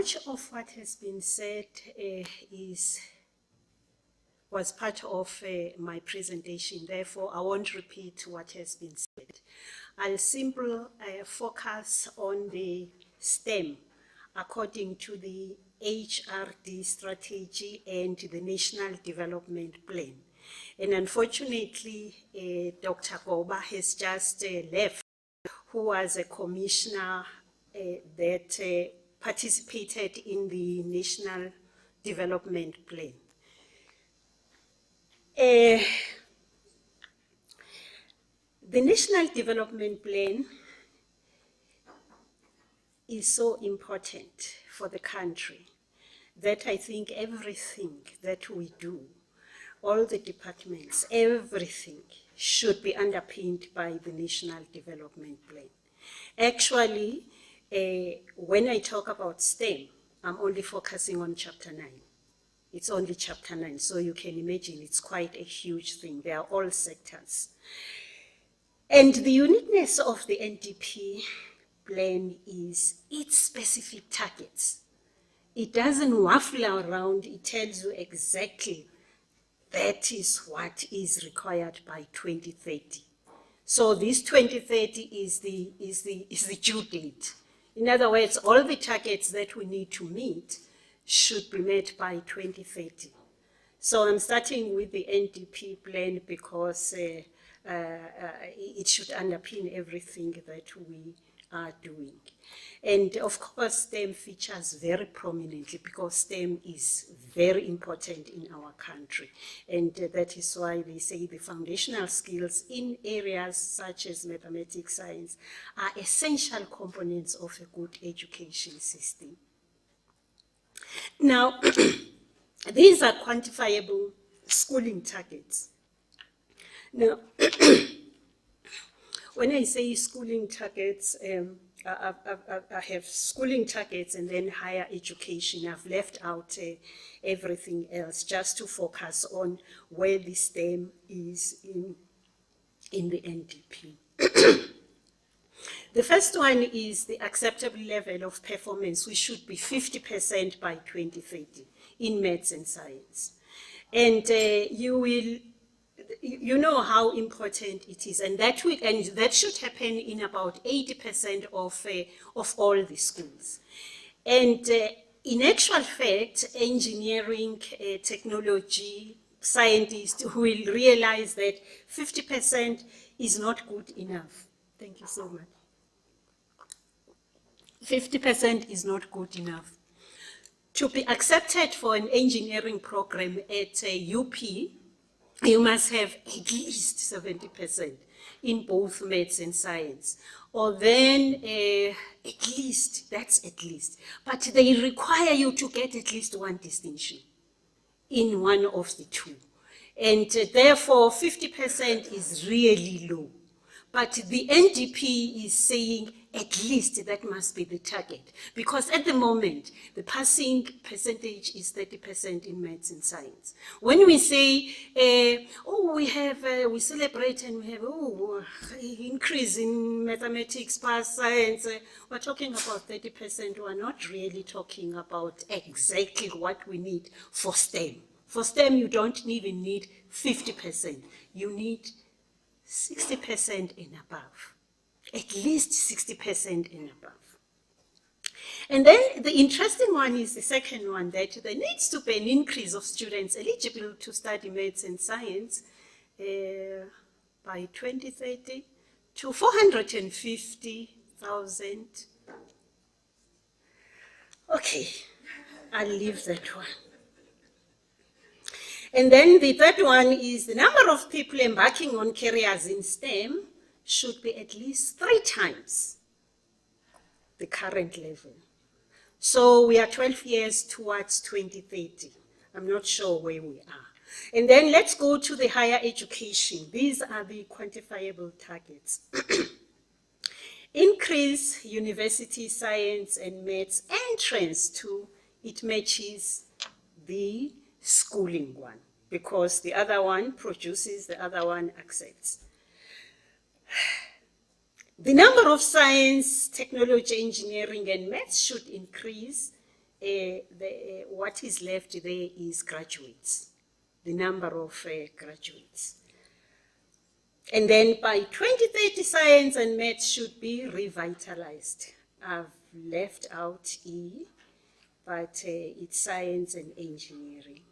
much of what has been said was part of my presentation. Therefore, I won't repeat what has been said. I'll simply focus on the STEM according to the HRD strategy and the National Development Plan. And unfortunately, Dr. Goba has just left, who was a commissioner that participated in the National Development Plan. The National Development Plan is so important for the country that I think everything that we do, all the departments, everything should be underpinned by the National Development Plan. Actually, when I talk about STEM, I'm only focusing on Chapter 9. It's only Chapter 9, so you can imagine it's quite a huge thing. They are all sectors. And the uniqueness of the NDP plan is its specific targets. It doesn't waffle around, it tells you exactly that is what is required by 2030. So this 2030 is the due date. In other words, all the targets that we need to meet should be met by 2030. So I'm starting with the NDP plan because it should underpin everything that we are doing. And of course, STEM features very prominently because STEM is very important in our country. And that is why they say the foundational skills in areas such as mathematics, science, are essential components of a good education system. Now, these are quantifiable schooling targets. Now, when I say schooling targets, I have schooling targets and then higher education. I've left out everything else just to focus on where the STEM is in the NDP. The first one is the acceptable level of performance. We should be 50% by 2030 in maths and science. And you know how important it is, and that should happen in about 80% of all the schools. And in actual fact, engineering, technology, scientists will realize that 50% is not good enough. Thank you so much. 50% is not good enough. To be accepted for an engineering program at UP, you must have at least 70% in both maths and science. Or then at least, that's at least. But they require you to get at least one distinction in one of the two. And therefore, 50% is really low. But the NDP is saying at least that must be the target. Because at the moment, the passing percentage is 30% in maths and science. When we say, we celebrate and we have, increase in mathematics, pass science, we're talking about 30%. We're not really talking about exactly what we need for STEM. For STEM, you don't even need 50%. You need 60% and above, at least 60% and above. And then the interesting one is the second one, that there needs to be an increase of students eligible to study maths and science by 2030 to 450,000. Okay, I'll leave that one. And then the third one is the number of people embarking on careers in STEM should be at least 3 times the current level. So we are 12 years towards 2030. I'm not sure where we are. And then let's go to the higher education. These are the quantifiable targets. Increase university science and maths entrance to, it matches the schooling one, because the other one produces, the other one accepts. The number of science, technology, engineering, and maths should increase what is left there is graduates, the number of graduates. And then by 2030, science and maths should be revitalized. I've left out E, but it's science and engineering.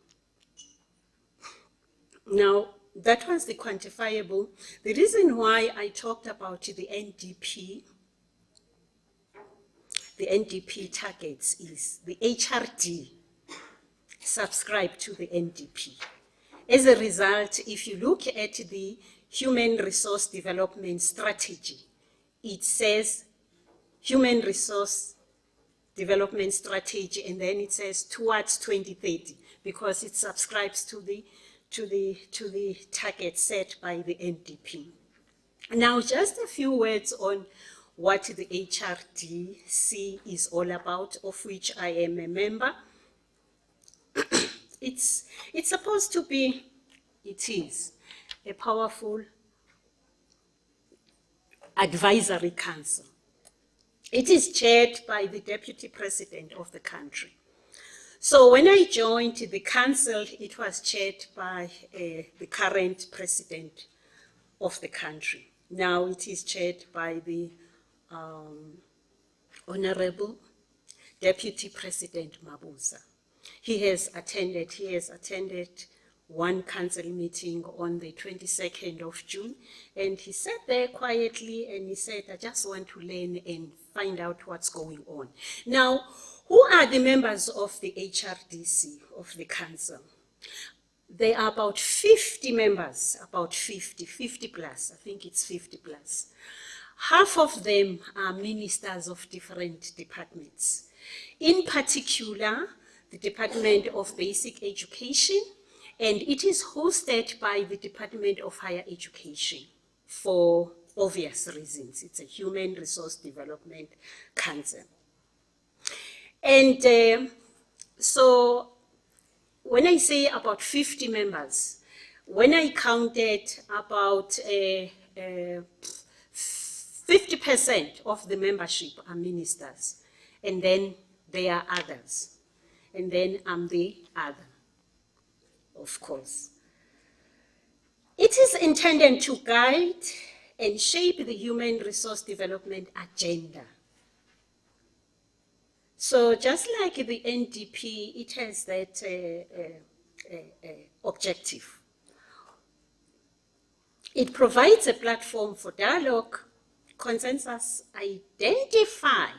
Now, that was the quantifiable. The reason why I talked about the NDP targets is the HRD subscribe to the NDP. As a result, if you look at the Human Resource Development Strategy, it says Human Resource Development Strategy, and then it says towards 2030, because it subscribes to the target set by the NDP. Now, just a few words on what the HRDC is all about, of which I am a member. It's supposed to be, it is a powerful advisory council. It is chaired by the Deputy President of the country. So when I joined the council, it was chaired by the current president of the country. Now it is chaired by the Honorable Deputy President Mabuza. He has attended one council meeting on the 22nd of June, and he sat there quietly and he said, I just want to learn and find out what's going on. Now, who are the members of the HRDC, of the council? There are about 50 members, about 50 plus, I think it's 50 plus. Half of them are ministers of different departments. In particular, the Department of Basic Education, and it is hosted by the Department of Higher Education for obvious reasons. It's a Human Resource Development Council. And so when I say about 50 members, when I counted about 50% of the membership are ministers, and then there are others. And then I'm the other, of course. It is intended to guide and shape the human resource development agenda. So just like the NDP, it has that objective. It provides a platform for dialogue, consensus, identify,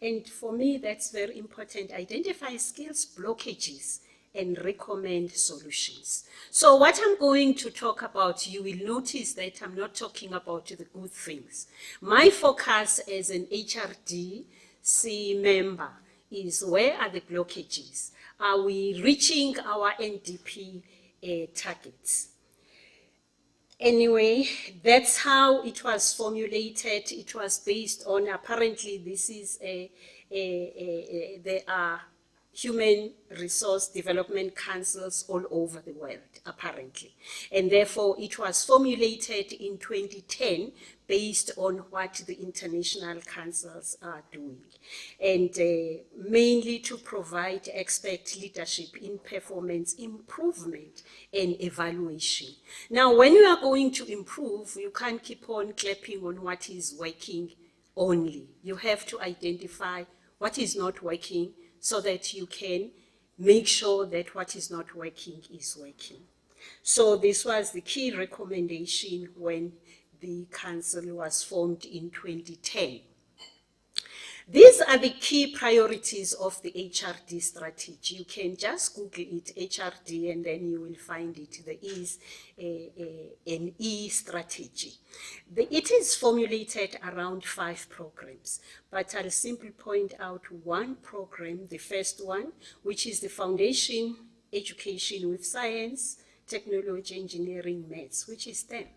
and for me that's very important, identify skills blockages and recommend solutions. So what I'm going to talk about, you will notice that I'm not talking about the good things. My focus as an HRDC member is where are the blockages? Are we reaching our NDP targets? Anyway, that's how it was formulated. It was based on, apparently this is there are human resource development councils all over the world, apparently. And therefore, it was formulated in 2010 based on what the international councils are doing. And mainly to provide expert leadership in performance improvement and evaluation. Now, when you are going to improve, you can't keep on clapping on what is working only. You have to identify what is not working, so that you can make sure that what is not working is working. So this was the key recommendation when the council was formed in 2010. These are the key priorities of the HRD strategy. You can just Google it, HRD, and then you will find it. There is an E strategy. It is formulated around 5 programs, but I'll simply point out one program, the first one, which is the foundation education with science, technology, engineering, maths, which is STEM,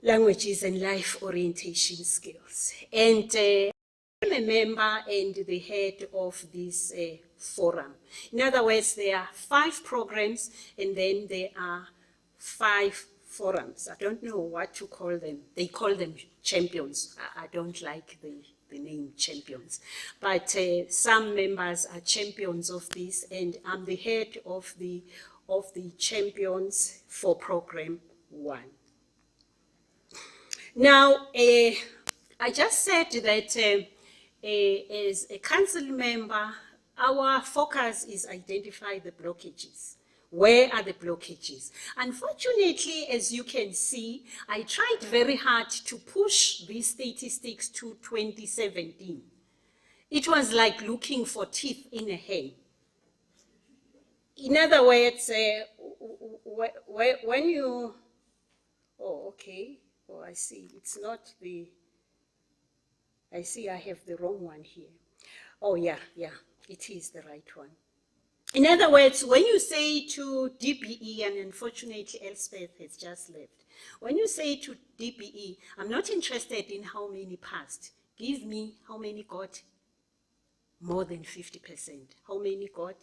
languages and life orientation skills. And I'm a member and the head of this forum. In other words, there are 5 programs and then there are 5 forums. I don't know what to call them. They call them champions. I don't like the name champions. But some members are champions of this, and I'm the head of the champions for program 1. Now, I just said that as a council member, our focus is identify the blockages. Where are the blockages? Unfortunately, as you can see, I tried very hard to push these statistics to 2017. It was like looking for teeth in a hen. In other words, when you, oh, okay, oh, I see, it's not the, I see I have the wrong one here. Oh, yeah, it is the right one. In other words, when you say to DBE, and unfortunately Elspeth has just left, when you say to DBE, I'm not interested in how many passed, give me how many got more than 50%, how many got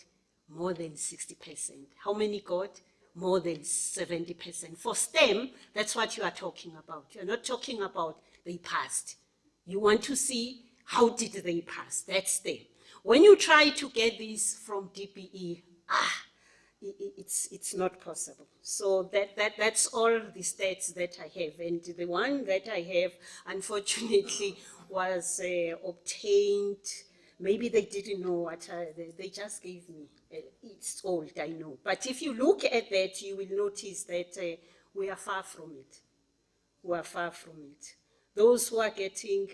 more than 60%, how many got more than 70%. For STEM, that's what you are talking about. You're not talking about they passed. You want to see how did they pass, that's STEM. When you try to get this from DPE, it's not possible. So that's all the stats that I have. And the one that I have, unfortunately, was obtained. Maybe they didn't know what they just gave me. It's old, I know. But if you look at that, you will notice that we are far from it. We are far from it. Those who are getting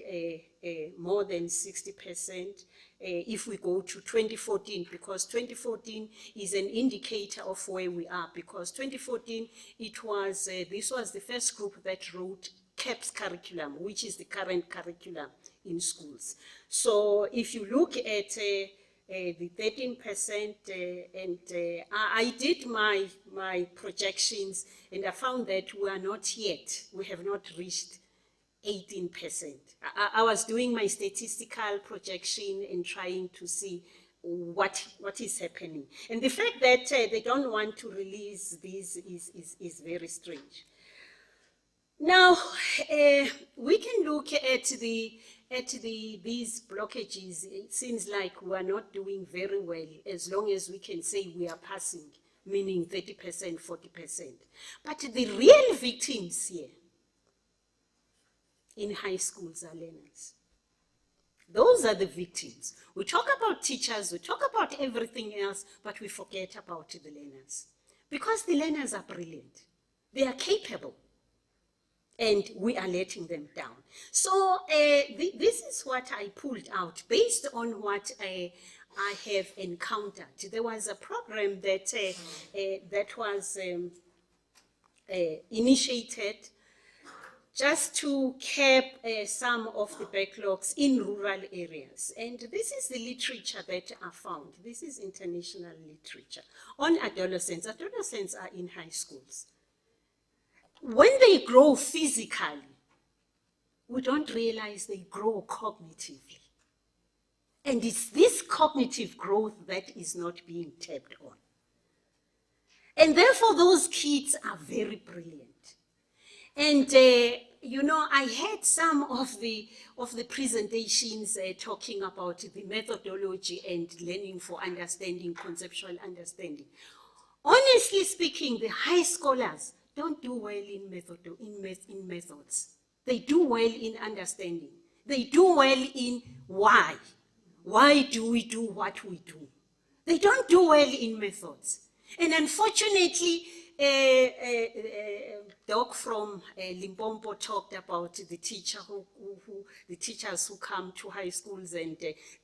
more than 60%, if we go to 2014, because 2014 is an indicator of where we are, because 2014, it was, this was the first group that wrote CAPS curriculum, which is the current curriculum in schools. So if you look at the 13%, and I did my projections, and I found that we are not yet, we have not reached 18%. I was doing my statistical projection and trying to see what is happening. And the fact that they don't want to release this is very strange. Now, we can look at these blockages. It seems like we are not doing very well as long as we can say we are passing, meaning 30%, 40%. But the real victims here in high schools are learners. Those are the victims. We talk about teachers, we talk about everything else, but we forget about the learners. Because the learners are brilliant. They are capable. And we are letting them down. So this is what I pulled out based on what I have encountered. There was a program that, that was initiated just to cap some of the backlogs in rural areas. And this is the literature that I found. This is international literature on adolescents. Adolescents are in high schools. When they grow physically, we don't realize they grow cognitively. And it's this cognitive growth that is not being tapped on. And therefore, those kids are very brilliant. And, you know, I had some of the presentations talking about the methodology and learning for understanding, conceptual understanding. Honestly speaking, the high scholars don't do well in methods. They do well in understanding. They do well in why. Why do we do what we do? They don't do well in methods. And unfortunately, Doc from Limpopo talked about the teachers who come to high schools and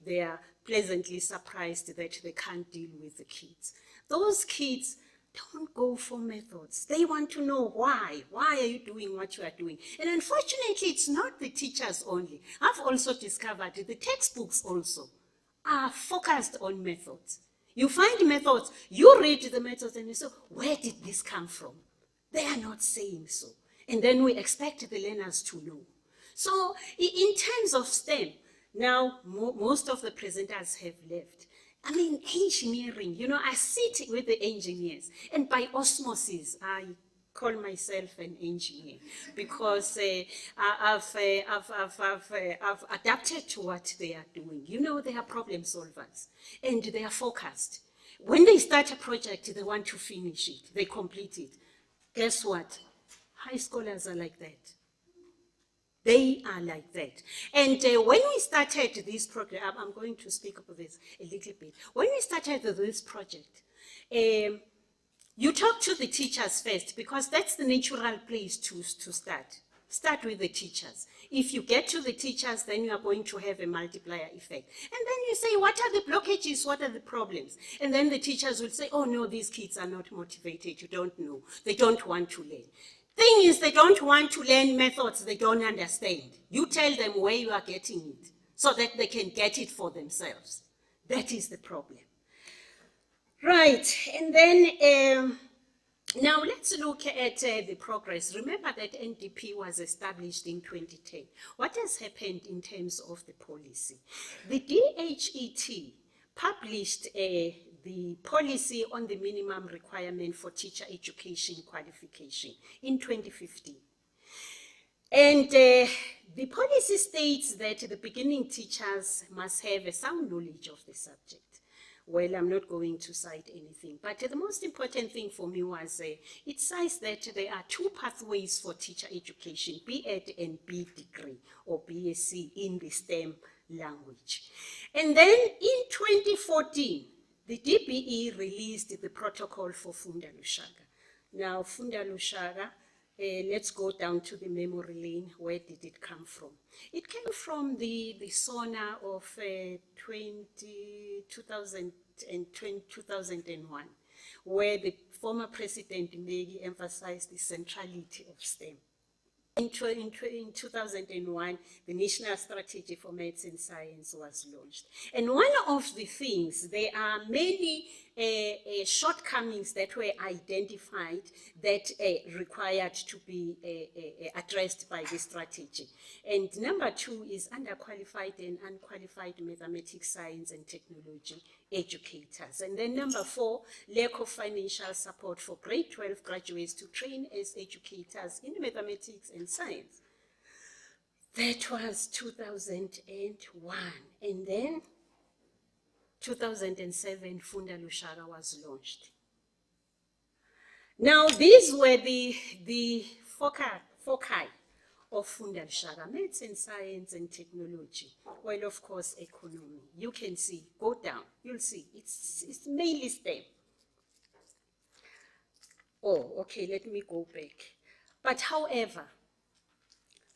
they are pleasantly surprised that they can't deal with the kids. Those kids don't go for methods. They want to know why. Why are you doing what you are doing? And unfortunately, it's not the teachers only. I've also discovered the textbooks also are focused on methods. You find methods, you read the methods and you say, where did this come from? They are not saying so. And then we expect the learners to know. So in terms of STEM, now most of the presenters have left. I mean, engineering, you know, I sit with the engineers and by osmosis, I call myself an engineer because I've adapted to what they are doing. You know, they are problem solvers and they are focused. When they start a project, they want to finish it, they complete it. Guess what? High scholars are like that. They are like that. And when we started this program, I'm going to speak about this a little bit. When we started this project, you talk to the teachers first because that's the natural place to start. Start with the teachers. If you get to the teachers, then you are going to have a multiplier effect. And then you say, what are the blockages? What are the problems? And then the teachers will say, oh no, these kids are not motivated. You don't know. They don't want to learn. Thing is, they don't want to learn methods they don't understand. You tell them where you are getting it so that they can get it for themselves. That is the problem. Right, and then now let's look at the progress. Remember that NDP was established in 2010. What has happened in terms of the policy? The DHET published the policy on the minimum requirement for teacher education qualification in 2015. And the policy states that the beginning teachers must have a sound knowledge of the subject. Well, I'm not going to cite anything, but the most important thing for me was it says that there are two pathways for teacher education, B.Ed and B degree or BSc in the STEM language. And then in 2014, the DBE released the protocol for Funza Lushaka. Now, Funza Lushaka, let's go down to the memory lane. Where did it come from? It came from the SONA of 2001, where the former President Mbeki emphasized the centrality of STEM. In 2001, the National Strategy for Maths and Science was launched. And one of the things, there are many shortcomings that were identified that required to be addressed by the strategy. And number two is underqualified and unqualified mathematics, science, and technology educators. And then number four, lack of financial support for grade 12 graduates to train as educators in mathematics and science. That was 2001. And then 2007, Funza Lushaka was launched. Now, these were the foci of Funza Lushaka, maths and science and technology. Well, of course, economy. You can see, go down, you'll see, it's mainly STEM. Oh, okay, let me go back. But however,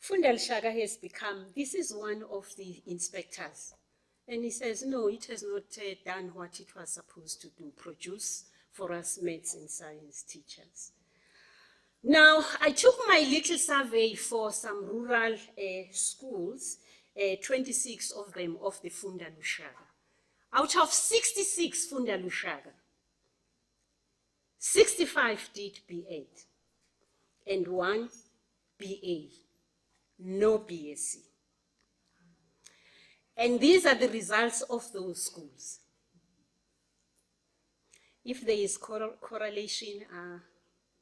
Funza Lushaka has become, this is one of the inspectors. And he says, no, it has not done what it was supposed to do, produce for us maths and science teachers. Now, I took my little survey for some rural schools, 26 of them of the Funza Lushaka. Out of 66 Funza Lushaka, 65 did B8 and 1 BA, no BSc. And these are the results of those schools. If there is correlation,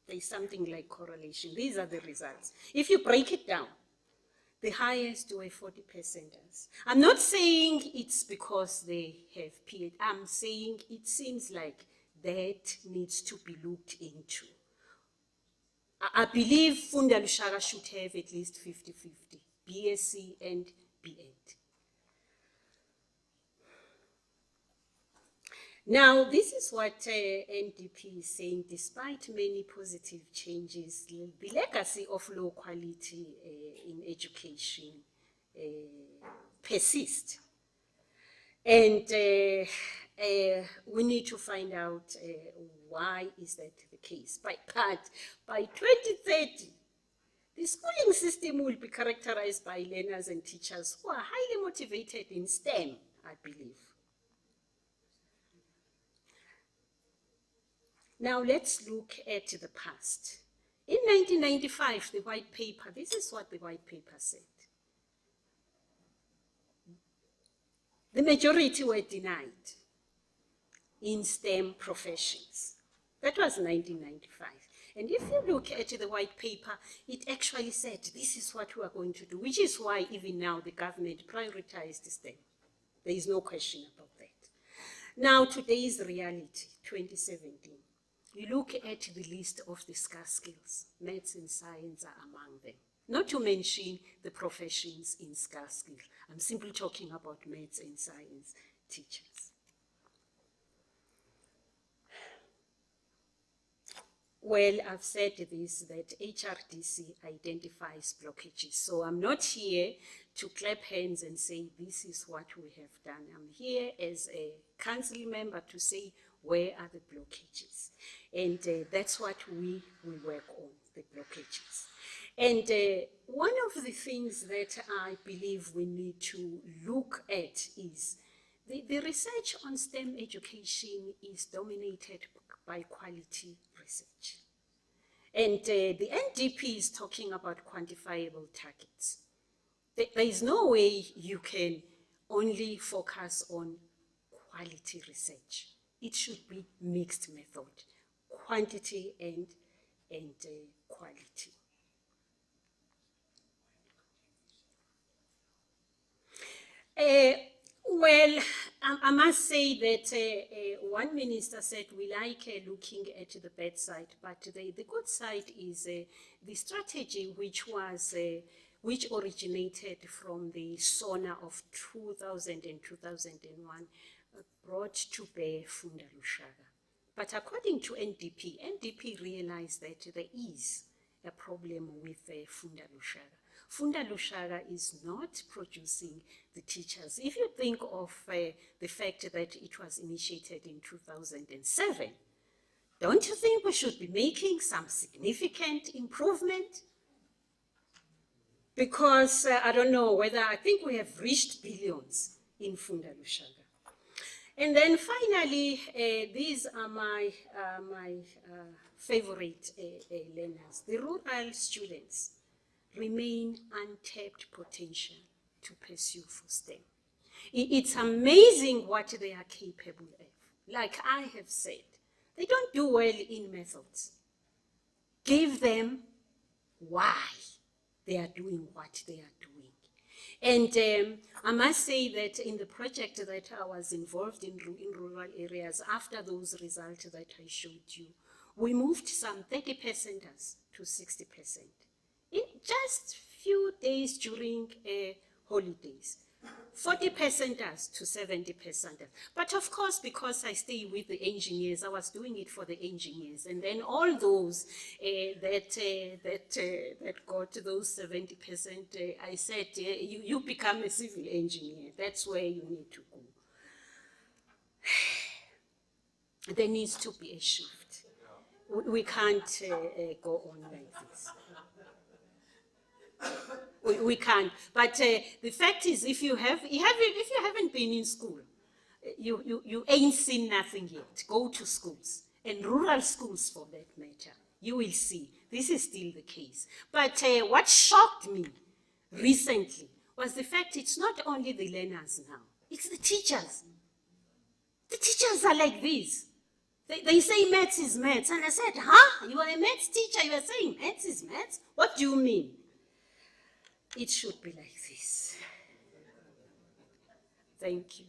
there's something like correlation. These are the results. If you break it down, the highest were 40%ers. I'm not saying it's because they have PhD. I'm saying it seems like that needs to be looked into. I believe Funza Lushaka should have at least 50-50, BSc and B8. Now, this is what NDP is saying. Despite many positive changes, the legacy of low quality in education persists. And we need to find out why is that the case. By 2030, the schooling system will be characterized by learners and teachers who are highly motivated in STEM, I believe. Now let's look at the past. In 1995, the white paper, this is what the white paper said. The majority were denied in STEM professions. That was 1995. And if you look at the white paper, it actually said, this is what we are going to do, which is why even now the government prioritized STEM. There is no question about that. Now, today's reality, 2017. You look at the list of the scarce skills, maths and science are among them. Not to mention the professions in scarce skills. I'm simply talking about maths and science teachers. Well, I've said this, that HRDC identifies blockages. So I'm not here to clap hands and say, this is what we have done. I'm here as a council member to say, where are the blockages? And that's what we work on, the blockages. And one of the things that I believe we need to look at is the research on STEM education is dominated by quality research. And the NDP is talking about quantifiable targets. There is no way you can only focus on quality research. It should be mixed method, quantity and quality. Well, I must say that one minister said we like looking at the bad side, but the good side is the strategy which originated from the SONA of 2000 and 2001 brought to bear Funza Lushaka. But according to NDP realized that there is a problem with Funza Lushaka. Funza Lushaka is not producing the teachers. If you think of the fact that it was initiated in 2007, don't you think we should be making some significant improvement? Because I don't know whether, I think we have reached billions in Funza Lushaka. And then finally, these are my favorite learners, the rural students. Remain untapped potential to pursue for STEM. It's amazing what they are capable of. Like I have said, they don't do well in methods. Give them why they are doing what they are doing. And I must say that in the project that I was involved in rural areas, after those results that I showed you, we moved some 30%ers to 60%. In just few days during holidays, 40%ers to 70%ers. But of course, because I stay with the engineers, I was doing it for the engineers. And then all those that got those 70%, I said, you become a civil engineer. That's where you need to go. There needs to be a shift. We can't go on like this. We can't. But the fact is, if you haven't been in school, you ain't seen nothing yet. Go to schools, and rural schools for that matter. You will see this is still the case. But what shocked me recently was the fact it's not only the learners now, it's the teachers. The teachers are like this. They say maths is maths, and I said, huh? You are a maths teacher, you are saying maths is maths? What do you mean? It should be like this. Thank you.